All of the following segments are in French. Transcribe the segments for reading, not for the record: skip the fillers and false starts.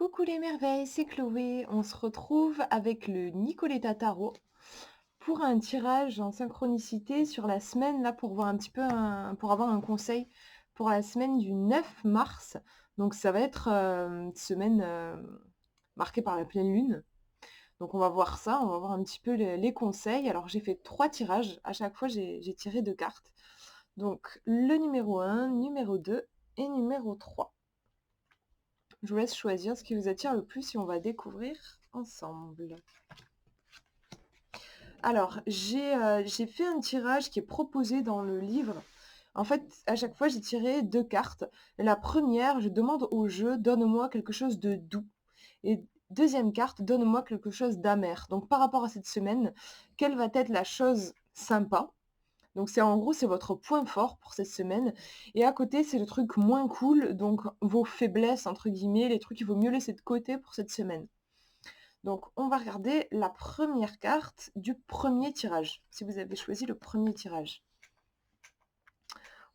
Coucou les merveilles, c'est Chloé. On se retrouve avec le Nicoletta Tarot pour un tirage en synchronicité sur la semaine, là, pour voir un petit peu pour avoir un conseil pour la semaine du 9 mars. Donc ça va être une semaine marquée par la pleine lune. Donc on va voir ça, on va voir un petit peu les conseils. Alors j'ai fait 3 tirages, à chaque fois j'ai tiré 2 cartes. Donc le numéro 1, numéro 2 et numéro 3. Je vous laisse choisir ce qui vous attire le plus et on va découvrir ensemble. Alors, j'ai fait un tirage qui est proposé dans le livre. En fait, à chaque fois, j'ai tiré 2 cartes. La première, je demande au jeu: «Donne-moi quelque chose de doux» et deuxième carte: «Donne-moi quelque chose d'amer». Donc par rapport à cette semaine, quelle va être la chose sympa? Donc c'est en gros, c'est votre point fort pour cette semaine et à côté, c'est le truc moins cool, donc vos «faiblesses» entre guillemets, les trucs qu'il vaut mieux laisser de côté pour cette semaine. Donc on va regarder la première carte du premier tirage, si vous avez choisi le premier tirage.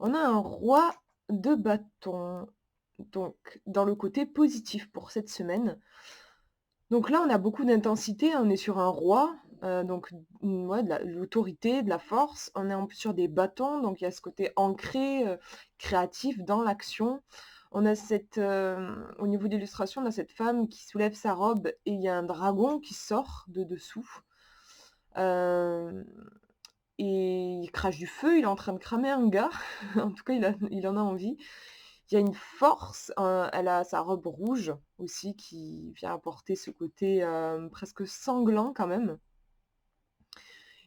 On a un roi de bâton, donc dans le côté positif pour cette semaine. Donc là, on a beaucoup d'intensité, on est sur un roi, donc ouais, de l'autorité, de la force. On est en plus sur des bâtons, donc il y a ce côté ancré, créatif dans l'action. On a au niveau de l'illustration, on a cette femme qui soulève sa robe et il y a un dragon qui sort de dessous. Hem et il crache du feu, il est en train de cramer un gars. En tout cas, il en a envie. Il y a une force, elle a sa robe rouge aussi qui vient apporter ce côté, presque sanglant quand même.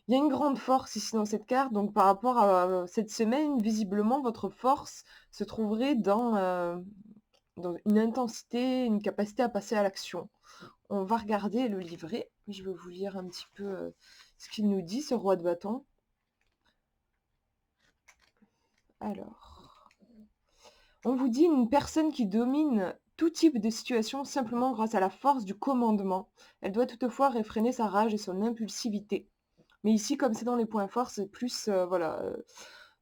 Il y a une grande force ici dans cette carte, donc par rapport à, cette semaine, visiblement votre force se trouverait dans une intensité, une capacité à passer à l'action. On va regarder le livret. Je vais vous lire un petit peu, ce qu'il nous dit, ce roi de bâton. Alors, on vous dit une personne qui domine tout type de situation simplement grâce à la force du commandement. Elle doit toutefois réfréner sa rage et son impulsivité. Mais ici, comme c'est dans les points forts, c'est plus, voilà,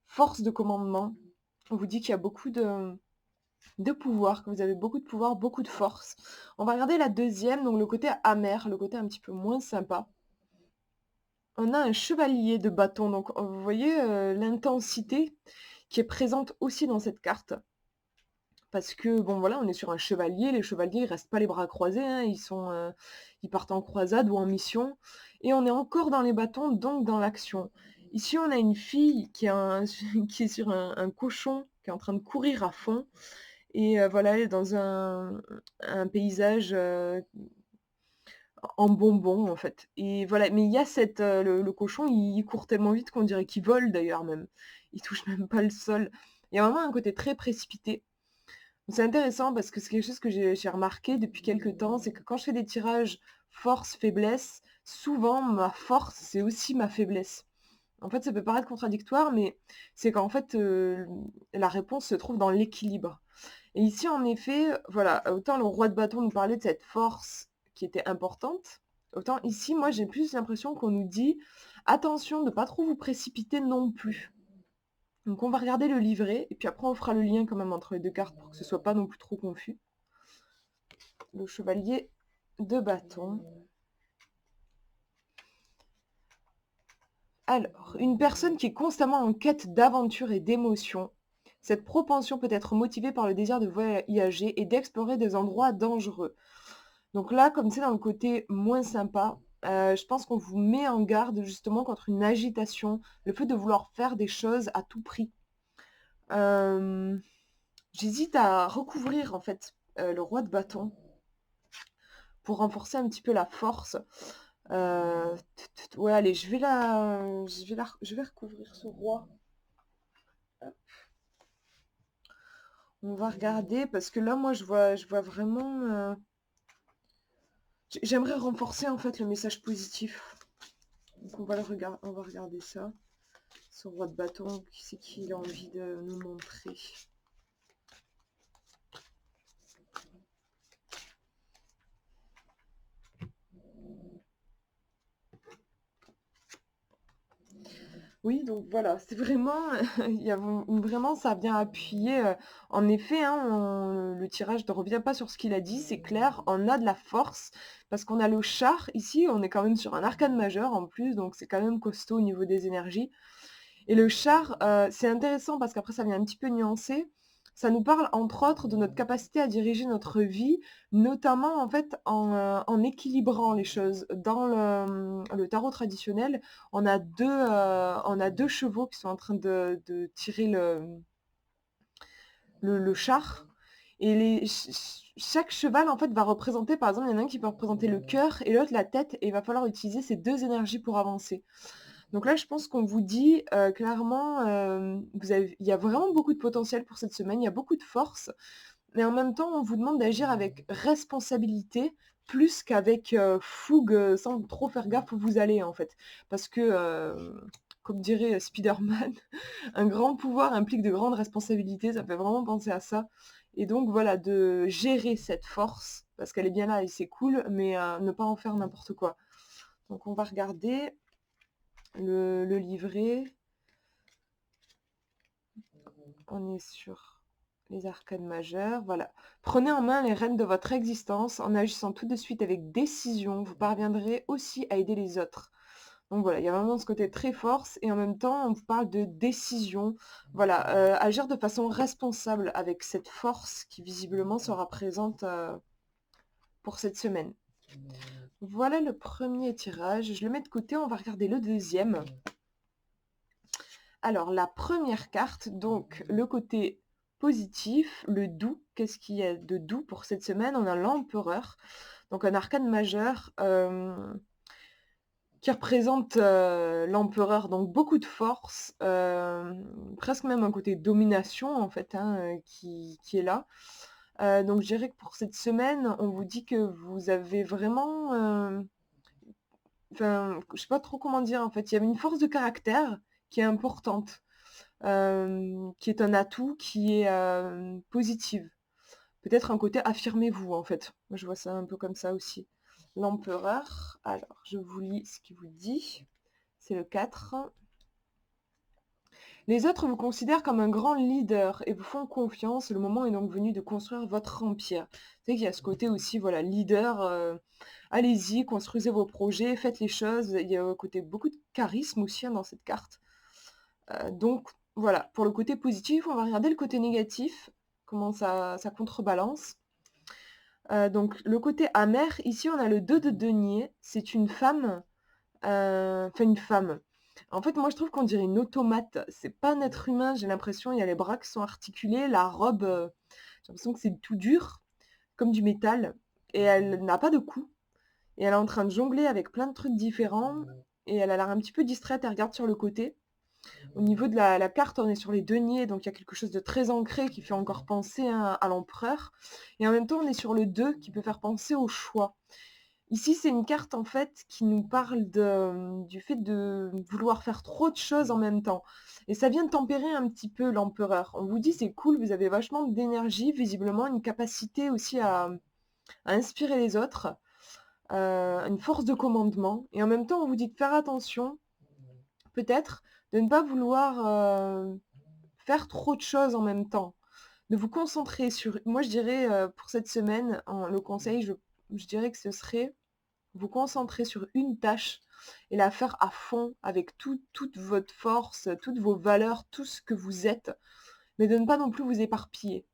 force de commandement. On vous dit qu'il y a beaucoup de pouvoir, que vous avez beaucoup de pouvoir, beaucoup de force. On va regarder la deuxième, donc le côté amer, le côté un petit peu moins sympa. On a un chevalier de bâton, donc vous voyez, l'intensité qui est présente aussi dans cette carte. Parce que bon voilà, on est sur un chevalier, les chevaliers ils restent pas les bras croisés, hein, ils partent en croisade ou en mission et on est encore dans les bâtons, donc dans l'action. Ici, on a une fille qui est sur un cochon, qui est en train de courir à fond et voilà, elle est dans un paysage, en bonbons en fait et voilà, mais il y a le cochon, il court tellement vite qu'on dirait qu'il vole d'ailleurs même. Il touche même pas le sol. Il y a vraiment un côté très précipité. C'est intéressant parce que c'est quelque chose que j'ai remarqué depuis quelque temps, c'est que quand je fais des tirages force-faiblesse, souvent ma force, c'est aussi ma faiblesse. En fait, ça peut paraître contradictoire, mais c'est qu'en fait, la réponse se trouve dans l'équilibre. Et ici, en effet, voilà, autant le roi de bâton nous parlait de cette force qui était importante, autant ici, moi, j'ai plus l'impression qu'on nous dit: «Attention de pas trop vous précipiter non plus». Donc on va regarder le livret et puis après on fera le lien quand même entre les 2 cartes pour que ce soit pas non plus trop confus. Le chevalier de bâton. Alors, une personne qui est constamment en quête d'aventure et d'émotion. Cette propension peut être motivée par le désir de voyager et d'explorer des endroits dangereux. Donc là, comme c'est dans le côté moins sympa, je pense qu'on vous met en garde justement contre une agitation, le fait de vouloir faire des choses à tout prix. Hem, J'hésite à recouvrir en fait, le roi de bâton pour renforcer un petit peu la force. Ouais, allez, je vais recouvrir ce roi. Hop. On va regarder parce que là, moi, je vois vraiment, j'aimerais renforcer, en fait, le message positif. Donc on va regarder ça. Ce roi de bâton, qui c'est qu'il a envie de nous montrer? Oui, donc voilà, c'est vraiment il y a vraiment ça vient appuyer, en effet, hein, le tirage ne revient pas sur ce qu'il a dit, c'est clair, on a de la force parce qu'on a le char ici, on est quand même sur un arcane majeur en plus, donc c'est quand même costaud au niveau des énergies. Et le char, c'est intéressant parce qu'après ça vient un petit peu nuancer. Ça nous parle entre autres de notre capacité à diriger notre vie, notamment en fait en équilibrant les choses. Dans le tarot traditionnel, on a 2 chevaux qui sont en train de tirer le char et chaque cheval en fait va représenter par exemple, il y en a un qui peut représenter le cœur et l'autre la tête et il va falloir utiliser ces 2 énergies pour avancer. Donc là, je pense qu'on vous dit, clairement, il y a vraiment beaucoup de potentiel pour cette semaine, il y a beaucoup de force, mais en même temps, on vous demande d'agir avec responsabilité plus qu'avec, fougue, sans trop faire gaffe où vous allez, en fait. Parce que, comme dirait, Spider-Man, un grand pouvoir implique de grandes responsabilités, ça me fait vraiment penser à ça et donc voilà, de gérer cette force, parce qu'elle est bien là et c'est cool, mais ne pas en faire n'importe quoi. Donc on va regarder le livret. On est sur les arcanes majeures, voilà. Prenez en main les rênes de votre existence en agissant tout de suite avec décision. Vous parviendrez aussi à aider les autres. Donc voilà, il y a vraiment ce côté très force et en même temps, on vous parle de décision. Voilà, agir de façon responsable avec cette force qui visiblement sera présente pour cette semaine. Voilà le premier tirage. Je le mets de côté, on va regarder le deuxième. Alors, la première carte, donc le côté positif, le doux. Qu'est-ce qu'il y a de doux pour cette semaine? On a l'empereur, donc un arcane majeur qui représente l'empereur, donc beaucoup de force, presque même un côté domination en fait, hein, qui est là. Donc je dirais que pour cette semaine, on vous dit que vous avez vraiment, enfin, je sais pas trop comment dire en fait, il y avait une force de caractère qui est importante. Qui est un atout, qui est, positive. Peut-être un côté affirmez-vous, en fait. Moi, je vois ça un peu comme ça aussi. L'empereur, alors je vous lis ce qu'il vous dit. C'est le 4. Les autres vous considèrent comme un grand leader et vous font confiance. Le moment est donc venu de construire votre empire. C'est qu'il y a ce côté aussi, voilà, leader, allez-y, construisez vos projets, faites les choses. Il y a un côté beaucoup de charisme aussi, hein, dans cette carte. Donc voilà, pour le côté positif, on va regarder le côté négatif, comment ça contrebalance. Donc le côté amer, ici on a le 2 de denier, c'est une femme, enfin une femme. En fait, moi je trouve qu'on dirait une automate, c'est pas un être humain, j'ai l'impression, il y a les bras qui sont articulés, la robe, j'ai l'impression que c'est tout dur, comme du métal et elle n'a pas de cou et elle est en train de jongler avec plein de trucs différents et elle a l'air un petit peu distraite, elle regarde sur le côté. Au niveau de la carte, on est sur les deniers, donc il y a quelque chose de très ancré qui fait encore penser, hein, à l'empereur et en même temps, on est sur le 2 qui peut faire penser au choix. Ici, c'est une carte, en fait, qui nous parle du fait de vouloir faire trop de choses en même temps et ça vient tempérer un petit peu l'empereur. On vous dit: «C'est cool, vous avez vachement d'énergie, visiblement une capacité aussi à inspirer les autres, une force de commandement» et en même temps, on vous dit de faire attention peut-être de ne pas vouloir, faire trop de choses en même temps. De vous concentrer sur moi je dirais, pour cette semaine, le conseil, je dirais que ce serait vous concentrer sur une tâche et la faire à fond avec toute votre force, toutes vos valeurs, tout ce que vous êtes, mais de ne pas non plus vous éparpiller.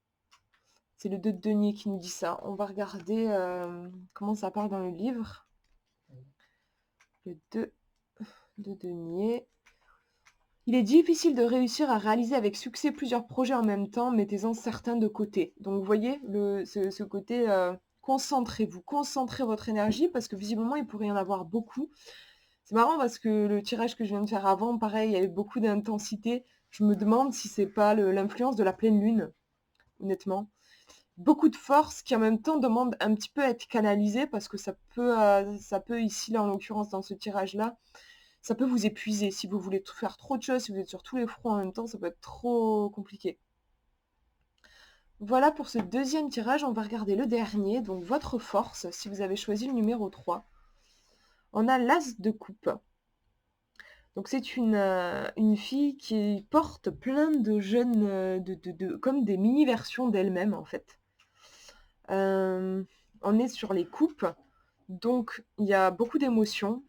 C'est le 2 de denier qui nous dit ça. On va regarder, comment ça parle dans le livre. Le 2 de denier. Il est difficile de réussir à réaliser avec succès plusieurs projets en même temps, mettez-en certains de côté. Donc vous voyez ce côté, concentrez-vous, concentrez votre énergie parce que visiblement il pourrait y en avoir beaucoup. C'est marrant parce que le tirage que je viens de faire avant, pareil, il y avait beaucoup d'intensité. Je me demande si c'est pas l'influence de la pleine lune, honnêtement. Beaucoup de force qui en même temps demande un petit peu à être canalisée parce que ça peut ici, là en l'occurrence dans ce tirage-là, ça peut vous épuiser. Si vous voulez faire trop de choses, si vous êtes sur tous les fronts en même temps, ça peut être trop compliqué. Voilà pour ce deuxième tirage, on va regarder le dernier, donc votre force, si vous avez choisi le numéro 3. On a l'as de coupe. Donc c'est une fille qui porte plein de jeunes, comme des mini versions d'elle-même, en fait. Hem, on est sur les coupes, donc il y a beaucoup d'émotions.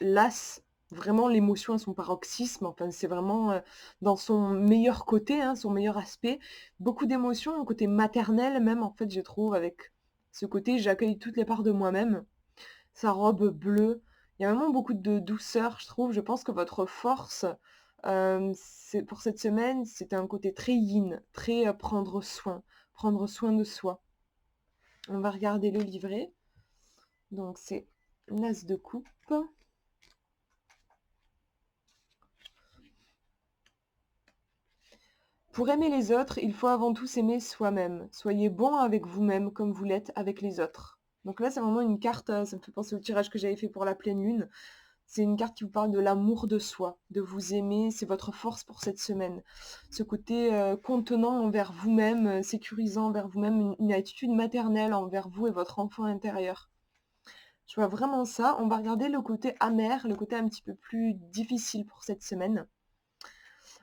L'As, vraiment l'émotion à son paroxysme, enfin c'est vraiment, dans son meilleur côté, hein, son meilleur aspect. Beaucoup d'émotions, un côté maternel même en fait je trouve avec ce côté: «J'accueille toutes les parts de moi-même». Sa robe bleue, il y a vraiment beaucoup de douceur je trouve. Je pense que votre force, c'est pour cette semaine, c'est un côté très yin, très, prendre soin de soi. On va regarder le livret. Donc c'est l'As de coupe. Pour aimer les autres, il faut avant tout s'aimer soi-même. Soyez bon avec vous-même comme vous l'êtes avec les autres. Donc là, c'est vraiment une carte, ça me fait penser au tirage que j'avais fait pour la pleine lune. C'est une carte qui vous parle de l'amour de soi, de vous aimer, c'est votre force pour cette semaine. Ce côté contenant envers vous-même, sécurisant envers vous-même, une attitude maternelle envers vous et votre enfant intérieur. Je vois vraiment ça. On va regarder le côté amer, le côté un petit peu plus difficile pour cette semaine.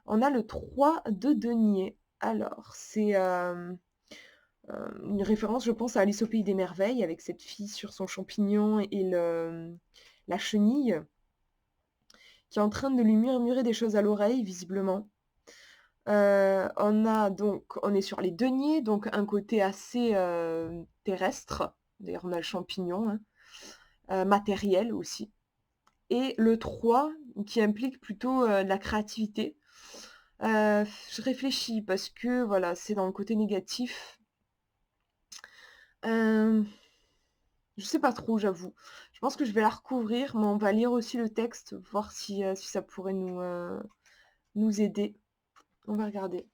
On a le 3 de denier. Alors, c'est une référence, je pense, à Alice au pays des merveilles, avec cette fille sur son champignon et la chenille, qui est en train de lui murmurer des choses à l'oreille, visiblement. On est sur les deniers, donc un côté assez terrestre. D'ailleurs, on a le champignon, hein, matériel aussi. Et le 3 qui implique plutôt la créativité. Je réfléchis parce que voilà, c'est dans le côté négatif. Hem, je sais pas trop, j'avoue. Je pense que je vais la recouvrir, mais on va lire aussi le texte, voir si ça pourrait nous aider. On va regarder.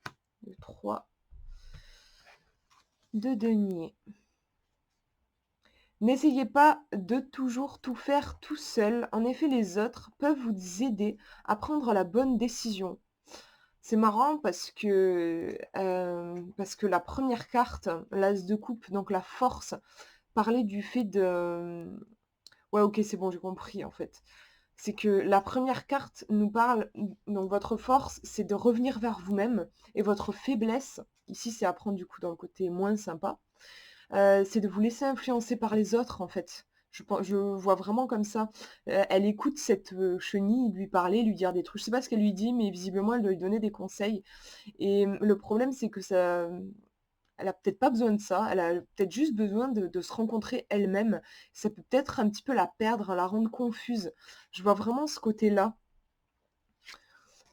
Le 3 de denier. N'essayez pas de toujours tout faire tout seul. En effet, les autres peuvent vous aider à prendre la bonne décision. C'est marrant parce que la première carte, l'as de coupe, donc la force, parlait du fait de, ouais, OK, c'est bon, j'ai compris, en fait. C'est que la première carte nous parle donc votre force, c'est de revenir vers vous-même et votre faiblesse, ici, c'est à prendre, du coup, dans le côté moins sympa, c'est de vous laisser influencer par les autres, en fait. Je vois vraiment comme ça. Elle écoute cette, chenille lui parler, lui dire des trucs. Je sais pas ce qu'elle lui dit, mais visiblement, elle doit lui donner des conseils et le problème, c'est que ça, elle a peut-être pas besoin de ça. Elle a peut-être juste besoin de se rencontrer elle-même. Ça peut peut-être un petit peu la perdre, la rendre confuse. Je vois vraiment ce côté-là.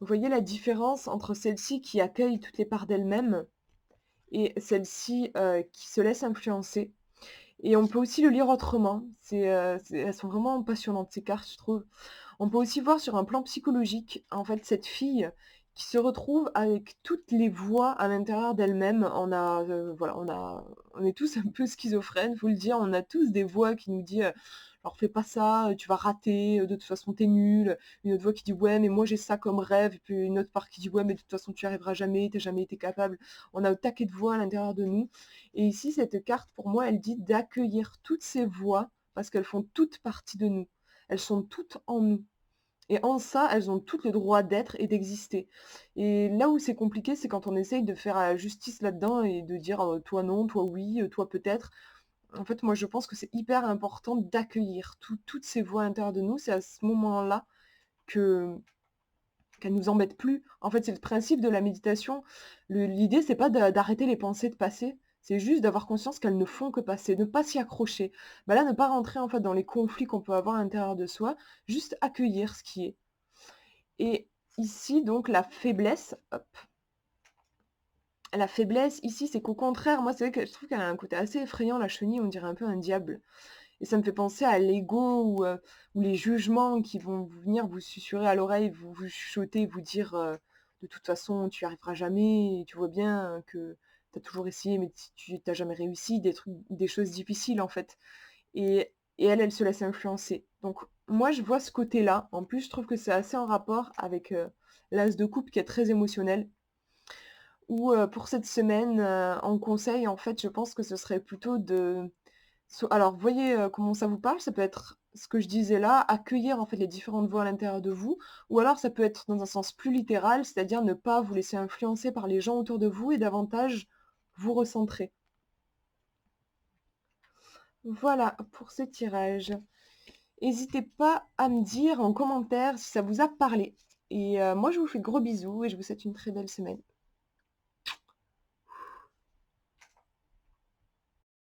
Vous voyez la différence entre celle-ci qui accueille toutes les parts d'elle-même et celle-ci, qui se laisse influencer? Et on peut aussi le lire autrement. Elles sont vraiment passionnantes ces cartes, je trouve. On peut aussi voir sur un plan psychologique, en fait, cette fille qui se retrouve avec toutes les voix à l'intérieur d'elle-même. Voilà, on est tous un peu schizophrènes, faut le dire. On a tous des voix qui nous disent, «Alors fais pas ça, tu vas rater, de toute façon tu es nul». Une autre voix qui dit: «Ouais, mais moi j'ai ça comme rêve». Et puis une autre part qui dit: «Ouais, mais de toute façon tu y arriveras jamais, tu jamais été capable». On a un taquet de voix à l'intérieur de nous. Et ici, cette carte, pour moi, elle dit d'accueillir toutes ces voix parce qu'elles font toutes partie de nous. Elles sont toutes en nous. Et en ça, elles ont toutes le droit d'être et d'exister. Et là où c'est compliqué, c'est quand on essaye de faire la justice là-dedans et de dire toi non, toi oui, toi peut-être. En fait, moi, je pense que c'est hyper important d'accueillir toutes ces voix à l'intérieur de nous. C'est à ce moment-là que qu'elles nous embêtent plus. En fait, c'est le principe de la méditation. L'idée, c'est pas d'arrêter les pensées de passer, c'est juste d'avoir conscience qu'elles ne font que passer, ne pas s'y accrocher. Bah là, ne pas rentrer en fait dans les conflits qu'on peut avoir à l'intérieur de soi, juste accueillir ce qui est. Et ici, donc, la faiblesse, hop, la faiblesse ici, c'est qu'au contraire, moi, c'est vrai que je trouve qu'elle a un côté assez effrayant, la chenille, on dirait un peu un diable. Et ça me fait penser à l'ego ou les jugements qui vont venir vous susurrer à l'oreille, vous chuchoter, vous dire, «De toute façon, tu y arriveras jamais, et tu vois bien que tu as toujours essayé, mais tu tu jamais réussi», des choses difficiles, en fait. Et elle, elle se laisse influencer. Donc moi, je vois ce côté-là. En plus, je trouve que c'est assez en rapport avec, l'as de coupe qui est très émotionnel. Ou, pour cette semaine, en conseil, en fait, je pense que ce serait plutôt de alors, vous voyez, comment ça vous parle? Ça peut être ce que je disais là, accueillir en fait les différentes voix à l'intérieur de vous, ou alors ça peut être dans un sens plus littéral, c'est-à-dire ne pas vous laisser influencer par les gens autour de vous et davantage vous recentrer. Voilà pour ce tirage. Hésitez pas à me dire en commentaire si ça vous a parlé et moi je vous fais de gros bisous et je vous souhaite une très belle semaine.